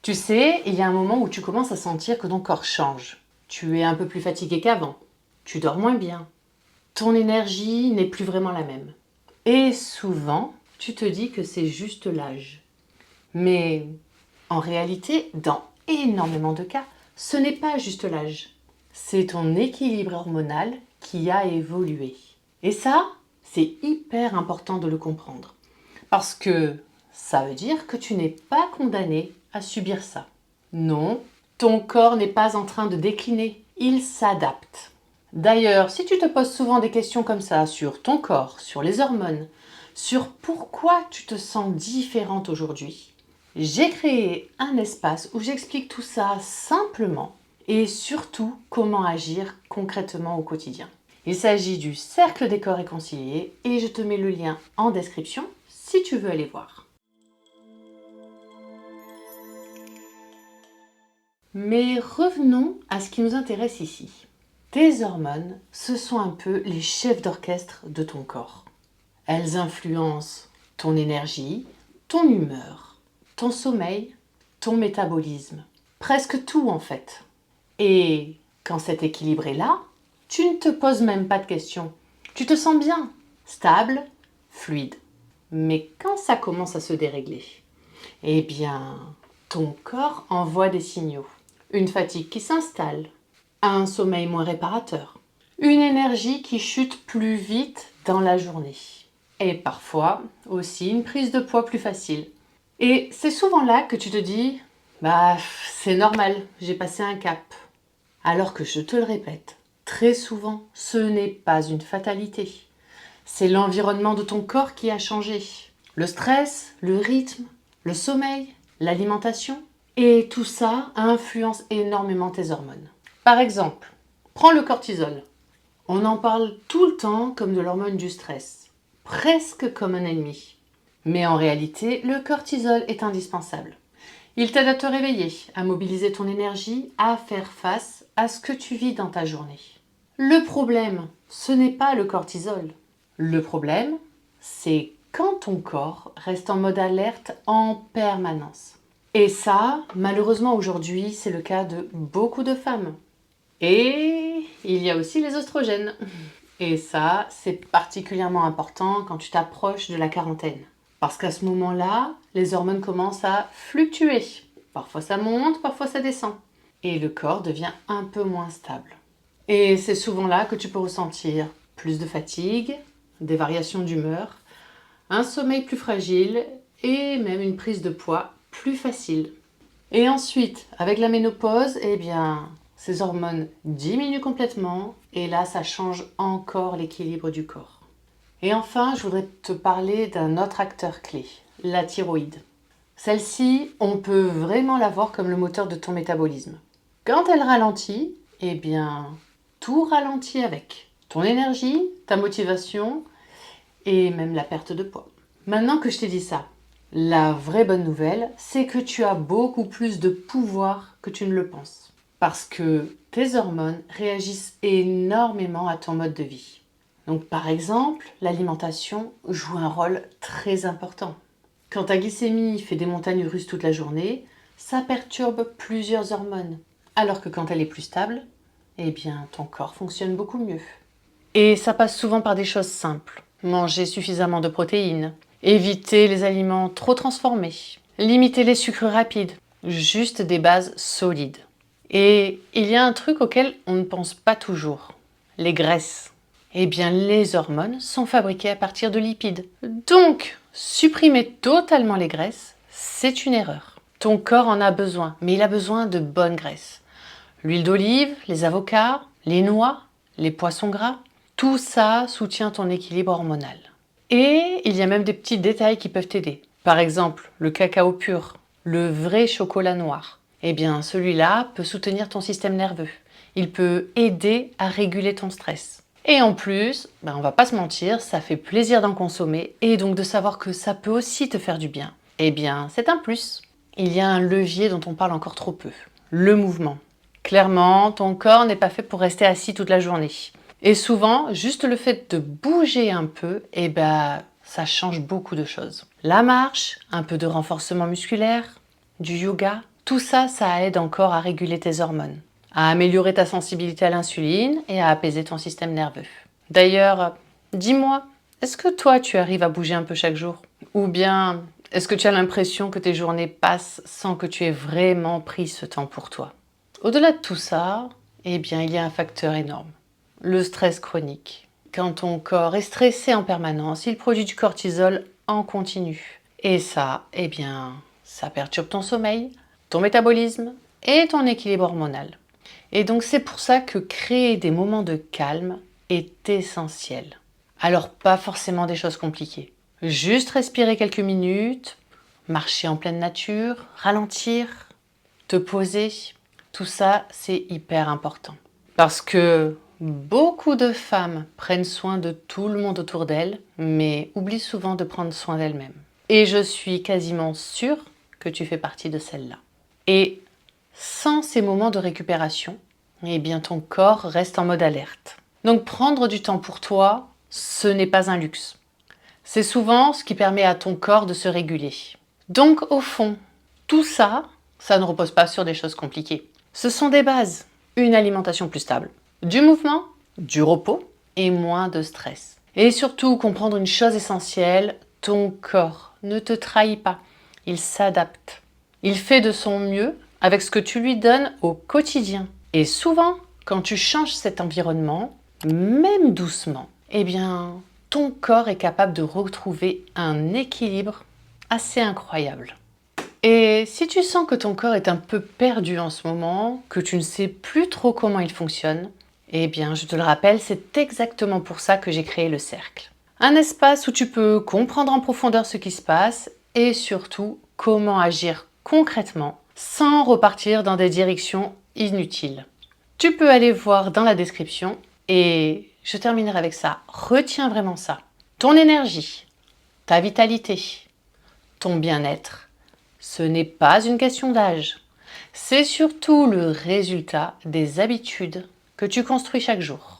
Tu sais, il y a un moment où tu commences à sentir que ton corps change. Tu es un peu plus fatigué qu'avant. Tu dors moins bien. Ton énergie n'est plus vraiment la même. Et souvent, tu te dis que c'est juste l'âge. Mais en réalité, dans énormément de cas, ce n'est pas juste l'âge. C'est ton équilibre hormonal qui a évolué. Et ça, c'est hyper important de le comprendre. Parce que ça veut dire que tu n'es pas condamné à subir ça. Non, ton corps n'est pas en train de décliner, il s'adapte. D'ailleurs, si tu te poses souvent des questions comme ça sur ton corps, sur les hormones, sur pourquoi tu te sens différente aujourd'hui, j'ai créé un espace où j'explique tout ça simplement et surtout comment agir concrètement au quotidien. Il s'agit du Cercle des corps réconciliés et je te mets le lien en description si tu veux aller voir. Mais revenons à ce qui nous intéresse ici. Tes hormones, ce sont un peu les chefs d'orchestre de ton corps. Elles influencent ton énergie, ton humeur, ton sommeil, ton métabolisme. Presque tout en fait. Et quand cet équilibre est là, tu ne te poses même pas de questions. Tu te sens bien, stable, fluide. Mais quand ça commence à se dérégler, eh bien, ton corps envoie des signaux. Une fatigue qui s'installe, un sommeil moins réparateur, une énergie qui chute plus vite dans la journée. Et parfois aussi une prise de poids plus facile. Et c'est souvent là que tu te dis, c'est normal, j'ai passé un cap. Alors que je te le répète, très souvent, ce n'est pas une fatalité. C'est l'environnement de ton corps qui a changé. Le stress, le rythme, le sommeil, l'alimentation. Et tout ça influence énormément tes hormones. Par exemple, prends le cortisol. On en parle tout le temps comme de l'hormone du stress, presque comme un ennemi. Mais en réalité, le cortisol est indispensable. Il t'aide à te réveiller, à mobiliser ton énergie, à faire face à ce que tu vis dans ta journée. Le problème, ce n'est pas le cortisol. Le problème, c'est quand ton corps reste en mode alerte en permanence. Et ça, malheureusement aujourd'hui, c'est le cas de beaucoup de femmes. Et il y a aussi les oestrogènes. Et ça, c'est particulièrement important quand tu t'approches de la quarantaine. Parce qu'à ce moment-là, les hormones commencent à fluctuer. Parfois ça monte, parfois ça descend. Et le corps devient un peu moins stable. Et c'est souvent là que tu peux ressentir plus de fatigue, des variations d'humeur, un sommeil plus fragile et même une prise de poids plus facile. Et ensuite, avec la ménopause, eh bien, ces hormones diminuent complètement et là, ça change encore l'équilibre du corps. Et enfin, je voudrais te parler d'un autre acteur clé, la thyroïde. Celle-ci, on peut vraiment la voir comme le moteur de ton métabolisme. Quand elle ralentit, eh bien, tout ralentit avec. Ton énergie, ta motivation et même la perte de poids. Maintenant que je t'ai dit ça, la vraie bonne nouvelle, c'est que tu as beaucoup plus de pouvoir que tu ne le penses. Parce que tes hormones réagissent énormément à ton mode de vie. Donc par exemple, l'alimentation joue un rôle très important. Quand ta glycémie fait des montagnes russes toute la journée, ça perturbe plusieurs hormones. Alors que quand elle est plus stable, eh bien ton corps fonctionne beaucoup mieux. Et ça passe souvent par des choses simples. Manger suffisamment de protéines, éviter les aliments trop transformés, limiter les sucres rapides, juste des bases solides. Et il y a un truc auquel on ne pense pas toujours, les graisses. Eh bien, les hormones sont fabriquées à partir de lipides. Donc, supprimer totalement les graisses, c'est une erreur. Ton corps en a besoin, mais il a besoin de bonnes graisses. L'huile d'olive, les avocats, les noix, les poissons gras, tout ça soutient ton équilibre hormonal. Et il y a même des petits détails qui peuvent t'aider. Par exemple, le cacao pur, le vrai chocolat noir. Eh bien, celui-là peut soutenir ton système nerveux. Il peut aider à réguler ton stress. Et en plus, on va pas se mentir, ça fait plaisir d'en consommer et donc de savoir que ça peut aussi te faire du bien. Eh bien, c'est un plus. Il y a un levier dont on parle encore trop peu, le mouvement. Clairement, ton corps n'est pas fait pour rester assis toute la journée. Et souvent, juste le fait de bouger un peu, ça change beaucoup de choses. La marche, un peu de renforcement musculaire, du yoga, Tout ça, ça aide encore à réguler tes hormones, à améliorer ta sensibilité à l'insuline et à apaiser ton système nerveux. D'ailleurs, dis-moi, est-ce que toi, tu arrives à bouger un peu chaque jour? Ou bien, est-ce que tu as l'impression que tes journées passent sans que tu aies vraiment pris ce temps pour toi? Au-delà de tout ça, eh bien, il y a un facteur énorme, le stress chronique. Quand ton corps est stressé en permanence, il produit du cortisol en continu. Et ça, eh bien, ça perturbe ton sommeil, ton métabolisme et ton équilibre hormonal. Et donc c'est pour ça que créer des moments de calme est essentiel. Alors pas forcément des choses compliquées. Juste respirer quelques minutes, marcher en pleine nature, ralentir, te poser. Tout ça, c'est hyper important. Parce que beaucoup de femmes prennent soin de tout le monde autour d'elles, mais oublient souvent de prendre soin d'elles-mêmes. Et je suis quasiment sûre que tu fais partie de celles-là. Et sans ces moments de récupération, eh bien ton corps reste en mode alerte. Donc prendre du temps pour toi, ce n'est pas un luxe. C'est souvent ce qui permet à ton corps de se réguler. Donc au fond, tout ça, ça ne repose pas sur des choses compliquées. Ce sont des bases. Une alimentation plus stable, du mouvement, du repos et moins de stress. Et surtout comprendre une chose essentielle, ton corps ne te trahit pas. Il s'adapte. Il fait de son mieux avec ce que tu lui donnes au quotidien. Et souvent, quand tu changes cet environnement, même doucement, eh bien, ton corps est capable de retrouver un équilibre assez incroyable. Et si tu sens que ton corps est un peu perdu en ce moment, que tu ne sais plus trop comment il fonctionne, eh bien, je te le rappelle, c'est exactement pour ça que j'ai créé le cercle. Un espace où tu peux comprendre en profondeur ce qui se passe et surtout comment agir concrètement sans repartir dans des directions inutiles. Tu peux aller voir dans la description et je terminerai avec ça. Retiens vraiment ça. Ton énergie, ta vitalité, ton bien-être, ce n'est pas une question d'âge. C'est surtout le résultat des habitudes que tu construis chaque jour.